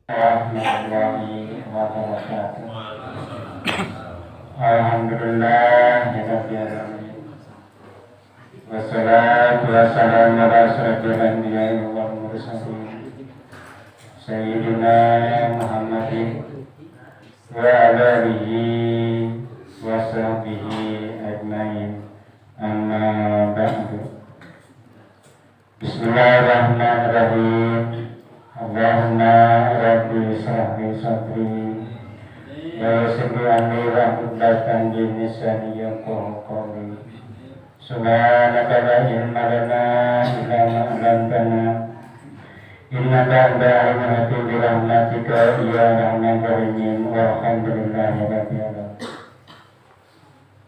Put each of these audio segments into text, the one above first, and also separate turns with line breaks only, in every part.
Warahmatullahi wabarakatuh. Alhamdulillah rabbil alamin. Wassalatu wassalamu ala asyrofil anbiya'i wal mursalin sayyidina Muhammadin wa ala alihi wa sahbihi ajmain. Amma ba'du. Bismillahirrahmanirrahim. Allahumma rabbi shrah li sadri wa yassir li amri wahlul lisani yafqahu qawli. Subhanaka la ilma lana illa ma 'allamtana innaka antal alimul hakim bi rahmatika ya arhamar rahimin walhamdulillahi rabbil alamin.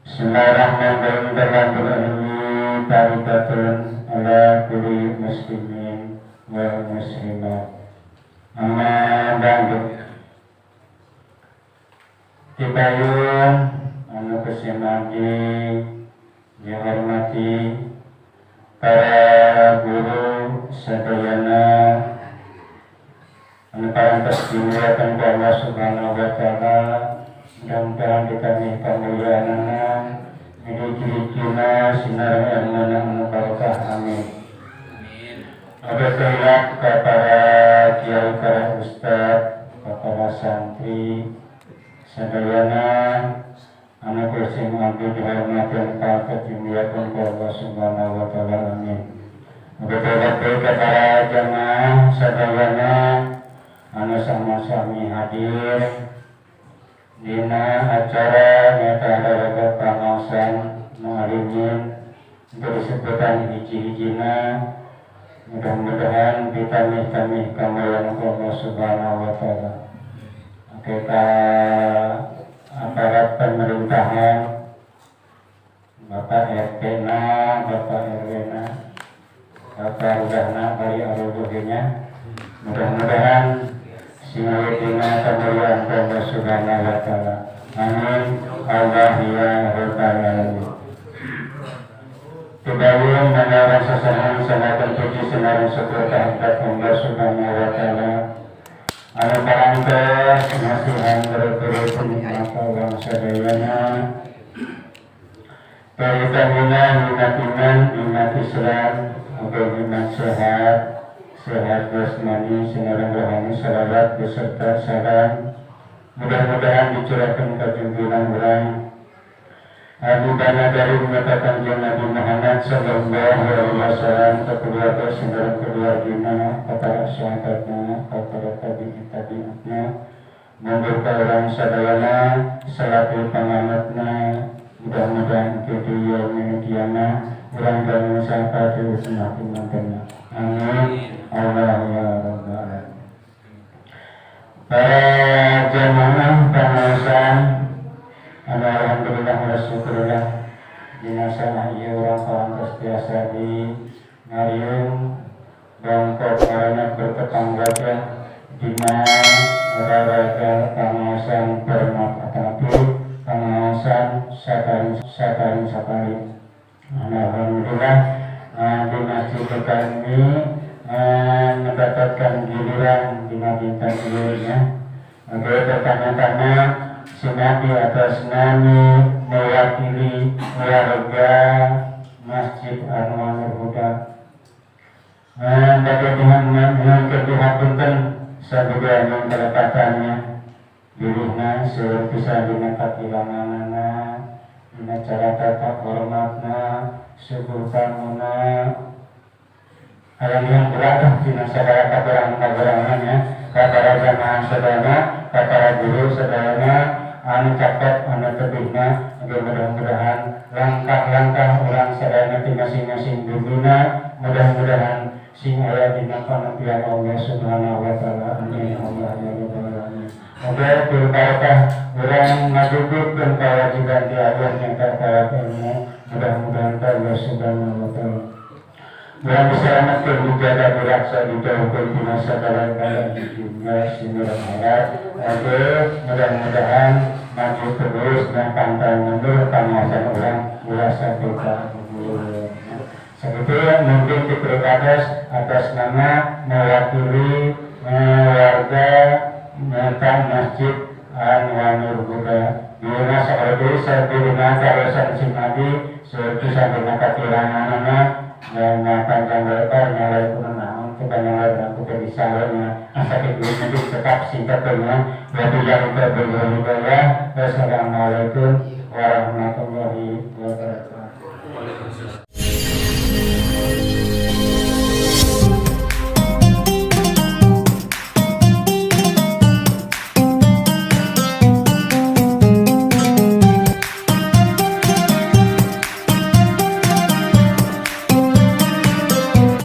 Bismillahirrahmanirrahim. Tariqatun ala kulli muslimin wa muslimat. Amma ba'du. Dipayung anu kesimagi dihormati para guru sadayana anu parantos dimuliakan ku Allah Subhanahu wa taala. Mudah-mudahan kita kamuliaanana ciri-cirina sinar ilmu anu barokah, amin. Alhamdulillah kepada kiai, para ustaz, para santri sadayana anu kursing abdi dihormati ka dimuliakeun ku Allah Subhanahu wa taala, amin. Alhamdulillah kepada jamaah sadayana anu sami-sami hadir dina acara nyata haraga pangaosan mualimin untuk disebutkan hiji-hijina. Mudah-mudahan ditamih-tamih kamayan Allah Subhanahu wa taala. Kita aparat pemerintahan, Bapak RT-na, Bapak RW-na, Bapak Udahna, bari aruduhinya. Mudah-mudahan singawitina kemuliaan Allah Subhanahu wa taala. Amin. Allah ya rabbal alamin. Kebawang mengarang sasaran sanakan puji senaran syukur kehadirat Allah Subhanahu wa taala. Anu parantos nasihan berturut nikmat Allah sadayana. Pertamina nikmat iman, nikmat Islam, nikmat sehat, sehat jasmani, senaran rohani, salawat beserta salam. Mudah-mudahan dicurahkan ke junjungan urang Abu Bana dari mengatakan Nabi Muhammad sallallahu alaihi wasallam kepada saudara keluarganya, kepada sahabatnya, kepada tabi'in-tabi'innya, memberkah orang sadayana selaku pengamatnya. Mudah-mudahan kita yaumil qiyamah urang dan sahabat semakin mantenna. Amin. Allah ya rabbal alamin. Para jamaah pengawasan, alhamdulillah wa syukurullah dinasana ieu urang parantos biasa di ngariung bangkok karena bertetangga dina raraga pengawasan permat atapi pengawasan satarin alhamdulillah di masjid kami mendapatkan giliran dina bintang ieunya. Pertama-tama Sinati atas nami mewakili warga Masjid Anwarul Huda. Dengan ketuhapunten sabda yang kelepatannya dirinya sebisa dina kakilanganana, dina cara tata hormatna, syukur tamuna, hal yang berada dina sadaya kaberangan-kaberangannya, kepada jamaah sadana, kepada guru sadana, anu caket, anu tebihna, mudah-mudahan langkah-langkah ulang sadana di masing-masing duduna, mudah-mudahan sing aya dina panampian Allah Subhanahu wa taala. Amin. Allah ya rabbal alamin. Moga berkah urang ngadudukkeun kewajiban di akhir yang terkait ilmu, mudah-mudahan Allah Subhanahu wa taala dan diselamatkan dijaga beraksa dijauhkan di masa dalam keadaan di dunia sinur akhirat. Mudah-mudahan maju terus dan pantang mundur pengawasan orang ulasa kita. Sebetulnya mungkin diperkadas atas nama mewakili warga nyata masjid Anwarul Huda dina sahabat sabirina kawasan Simadi suatu sabirina katiranganana dan panjang lebar nyalai kunaon kebanyakan lebar kita bisa asal itu nanti tetap singkatnya wabillahi taufiq wal hidayah. Wassalamualaikum warahmatullahi wabarakatuh.